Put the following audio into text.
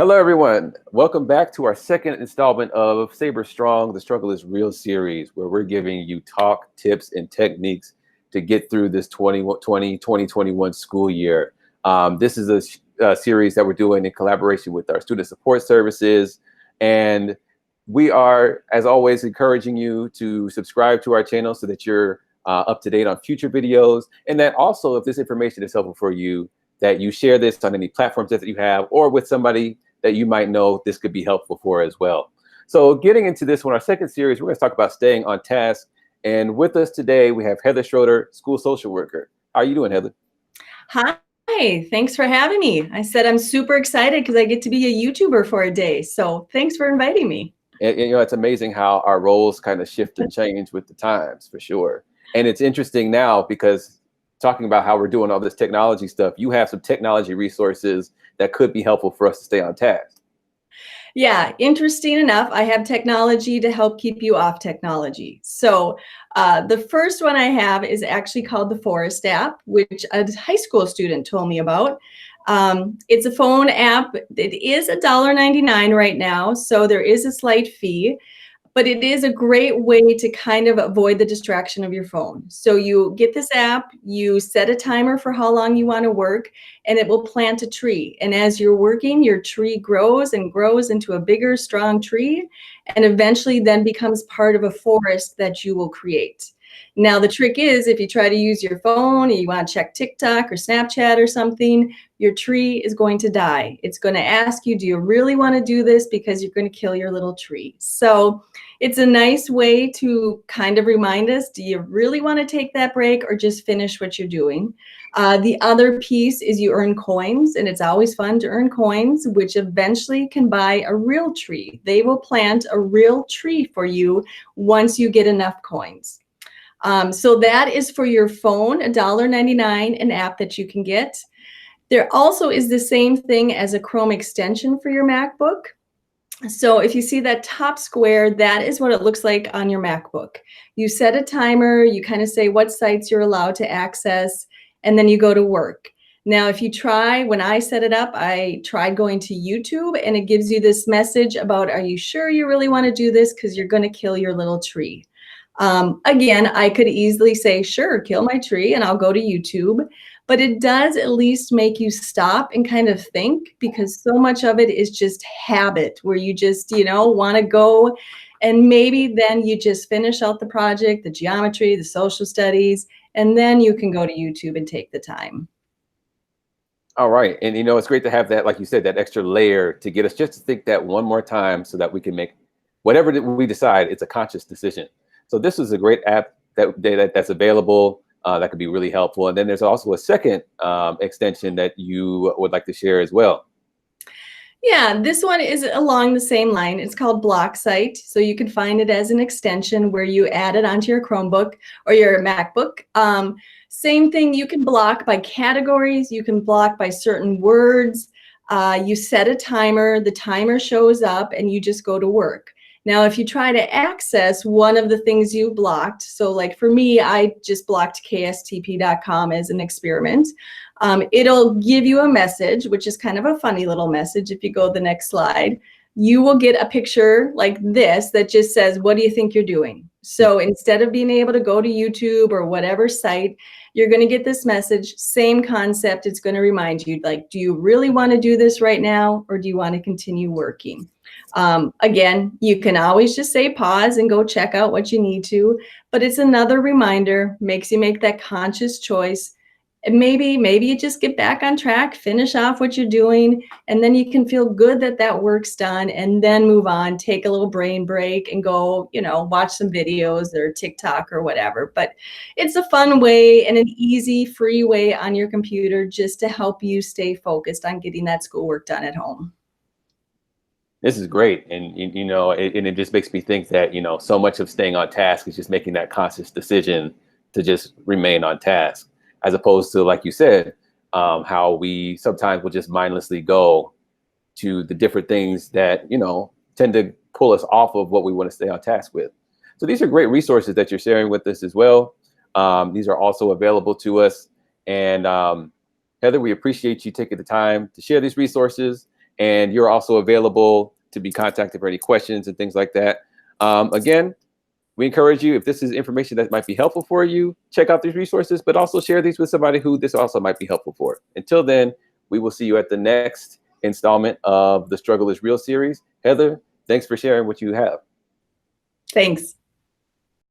Hello, everyone. Welcome back to our second installment of Saber Strong, The Struggle is Real series, where we're giving you talk, tips, and techniques to get through this 2020-2021 school year. This is a series that we're doing in collaboration with our student support services. And we are, as always, encouraging you to subscribe to our channel so that you're up to date on future videos. And that also, if this information is helpful for you, that you share this on any platforms that you have or with somebody that you might know this could be helpful for as well. So getting into this one, our second series, we're going to talk about staying on task. And with us today, we have Heather Schroeder, school social worker. How are you doing, Heather? Hi, thanks for having me. I said I'm super excited because I get to be a YouTuber for a day. So thanks for inviting me. And you know, it's amazing how our roles kind of shift and change with the times, for sure. And it's interesting now because talking about how we're doing all this technology stuff, you have some technology resources that could be helpful for us to stay on task. Yeah, interesting enough, I have technology to help keep you off technology. So the first one I have is actually called the Forest app, which a high school student told me about. It's a phone app. It is $1.99 right now, so there is a slight fee. But it is a great way to kind of avoid the distraction of your phone. So you get this app, you set a timer for how long you want to work, and it will plant a tree. And as you're working, your tree grows and grows into a bigger, strong tree, and eventually then becomes part of a forest that you will create. Now, the trick is if you try to use your phone and you want to check TikTok or Snapchat or something, your tree is going to die. It's going to ask you, do you really want to do this? Because you're going to kill your little tree. So it's a nice way to kind of remind us, do you really want to take that break or just finish what you're doing? The other piece is you earn coins, and it's always fun to earn coins, which eventually can buy a real tree. They will plant a real tree for you once you get enough coins. So that is for your phone, $1.99, an app that you can get. There also is the same thing as a Chrome extension for your MacBook. So if you see that top square, that is what it looks like on your MacBook. You set a timer, you kind of say what sites you're allowed to access, and then you go to work. Now, if you try, when I set it up, I tried going to YouTube, and it gives you this message about, are you sure you really want to do this? Because you're going to kill your little tree. Again, I could easily say, sure, kill my tree, and I'll go to YouTube. But it does at least make you stop and kind of think, because so much of it is just habit where you just, want to go, and maybe then you just finish out the project, the geometry, the social studies, and then you can go to YouTube and take the time. All right. And, it's great to have that, like you said, that extra layer to get us just to think that one more time so that we can make whatever that we decide, it's a conscious decision. So this is a great app that's available. That could be really helpful. And then there's also a second extension that you would like to share as well. Yeah, this one is along the same line. It's called Block Site. So you can find it as an extension where you add it onto your Chromebook or your MacBook. Same thing, you can block by categories. You can block by certain words. You set a timer, the timer shows up, and you just go to work. Now, if you try to access one of the things you blocked, so like for me, I just blocked kstp.com as an experiment. It'll give you a message, which is kind of a funny little message. If you go to the next slide, you will get a picture like this that just says, what do you think you're doing? So instead of being able to go to YouTube or whatever site, you're going to get this message, same concept. It's going to remind you, like, do you really want to do this right now, or do you want to continue working? Again, you can always just say pause and go check out what you need to, but it's another reminder, makes you make that conscious choice. And maybe you just get back on track, finish off what you're doing, and then you can feel good that that work's done, and then move on, take a little brain break and go, watch some videos or TikTok or whatever. But it's a fun way and an easy, free way on your computer just to help you stay focused on getting that schoolwork done at home. This is great. And, it just makes me think that, so much of staying on task is just making that conscious decision to just remain on task, as opposed to, like you said, how we sometimes will just mindlessly go to the different things that, tend to pull us off of what we want to stay on task with. So these are great resources that you're sharing with us as well. These are also available to us. And Heather, we appreciate you taking the time to share these resources. and you're also available to be contacted for any questions and things like that. Again, we encourage you, if this is information that might be helpful for you, check out these resources, but also share these with somebody who this also might be helpful for. Until then, we will see you at the next installment of the Struggle is Real series. Heather, thanks for sharing what you have. Thanks.